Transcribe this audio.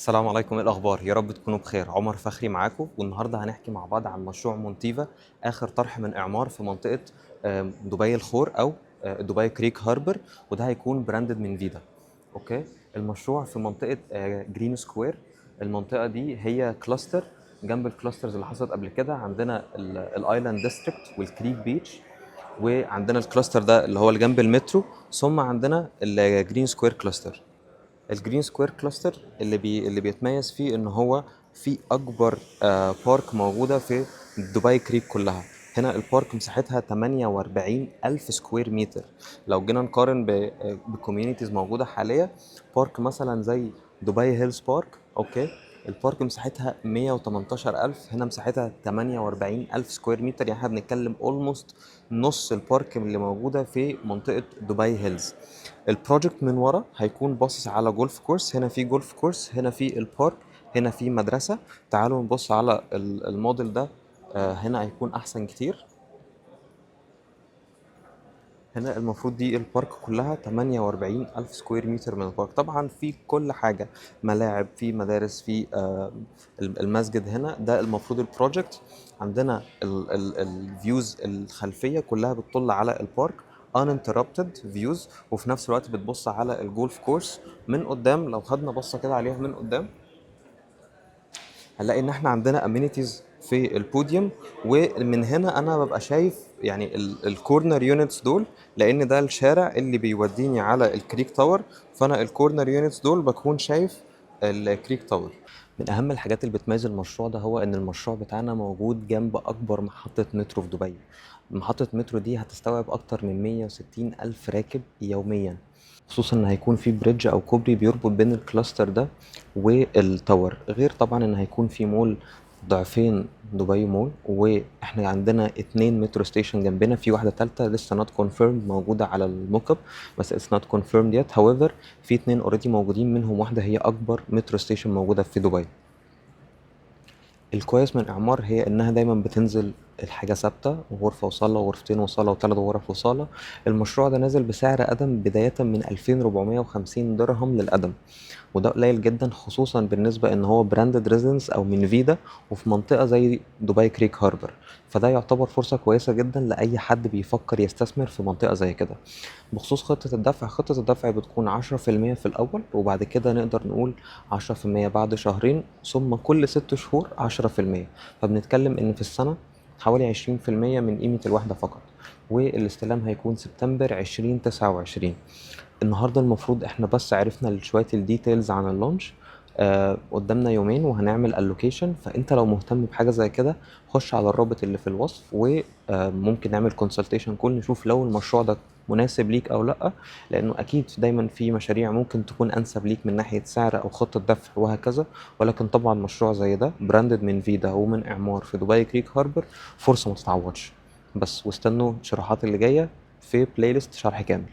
السلام عليكم، ايه الاخبار؟ يا رب تكونوا بخير. عمر فخري معاكم، والنهارده هنحكي مع بعض عن مشروع مونتيفا، اخر طرح من اعمار في منطقه دبي الخور او دبي كريك هاربر. وده هيكون براندد من فيدا. اوكي. المشروع في منطقه جرين سكوير. المنطقه دي هي كلاستر جنب الكلاسترز اللي حصلت قبل كده. عندنا الايلاند ديستريكت والكريك بيتش، وعندنا الكلاستر ده اللي هو اللي جنب المترو، ثم عندنا الجرين سكوير كلاستر. الجرين سكوير كلاستر اللي بيتميز فيه ان هو في اكبر بارك موجوده في دبي كريك كلها. هنا البارك مساحتها 48 ألف سكوير متر. لو جينا نقارن بكوميونيتيز موجودة حاليا، بارك مثلا زي دبي هيلز بارك، اوكي، البارك مساحتها 118 ألف، هنا مساحتها 48 ألف سكوير متر. يعني احنا بنتكلم اولموست نص البارك اللي موجودة في منطقة دبي هيلز. البروجكت من ورا هيكون باصص على جولف كورس، هنا في جولف كورس، هنا في البارك، هنا في مدرسة. تعالوا نبص على الموديل ده. هنا هيكون أحسن كتير. هنا المفروض دي البارك كلها 48 ألف سكوير متر من البارك. طبعا في كل حاجة، ملاعب، في مدارس، في المسجد. هنا ده المفروض البروجكت. عندنا الفيوز الخلفية كلها بتطل على البارك uninterrupted views، وفي نفس الوقت بتبص على الجولف كورس من قدام. لو خدنا بصة كده عليها من قدام، هنلاقي ان احنا عندنا امينيتيز في البوديوم. ومن هنا انا ببقى شايف يعني الكورنر يونتس دول، لان ده الشارع اللي بيوديني على الكريك تاور. فانا الكورنر يونتس دول بكون شايف الكريك تاور. من اهم الحاجات اللي بتميز المشروع ده هو ان المشروع بتاعنا موجود جنب اكبر محطة مترو في دبي. محطة مترو دي هتستوعب اكتر من 160 الف راكب يوميا، خصوصا ان هيكون في بريدج او كوبري بيربط بين الكلاستر ده والتاور. غير طبعا ان هيكون في مول ضعفين دبي مول، واحنا عندنا 2 مترو ستيشن جنبنا، في واحده تالته لسه نوت كونفيرمد موجوده على الموك اب، بس اتس نوت كونفيرمد يت. هاويفر في 2 اوريدي موجودين، منهم واحده هي اكبر مترو ستيشن موجوده في دبي. الكويس من إعمار هي إنها دايما بتنزل الحاجة ثابتة، غرفة وصالة وغرفتين وصالة وثلاث غرف وصالة. المشروع ده نازل بسعر قدم بداية من 2450 درهم للقدم، وده قليل جدا، خصوصا بالنسبة ان هو براندد ريزيدنس او من فيدا، وفي منطقة زي دبي كريك هاربر. فده يعتبر فرصة كويسة جدا لأي حد بيفكر يستثمر في منطقة زي كده. بخصوص خطة الدفع، خطة الدفع بتكون 10% في الأول، وبعد كده نقدر نقول 10% بعد شهرين، ثم كل 6 شهور 10%. فبنتكلم إن في السنة حوالي 20% من قيمة الوحدة فقط. والاستلام هيكون سبتمبر 2029. النهارده المفروض احنا بس عرفنا شويه الديتيلز عن اللونش. قدامنا يومين وهنعمل الوكيشن، فانت لو مهتم بحاجه زي كده خش على الرابط اللي في الوصف، وممكن نعمل كونسلتيشن كول نشوف لو المشروع ده مناسب ليك او لا. لانه اكيد دايما في مشاريع ممكن تكون انسب ليك من ناحيه سعر او خطه دفع وهكذا، ولكن طبعا مشروع زي ده براندد من فيدا ومن اعمار في دبي كريك هاربر فرصه ما تتعوضش. بس واستنوا الشروحات اللي جايه في بلاي ليست شرح كامل.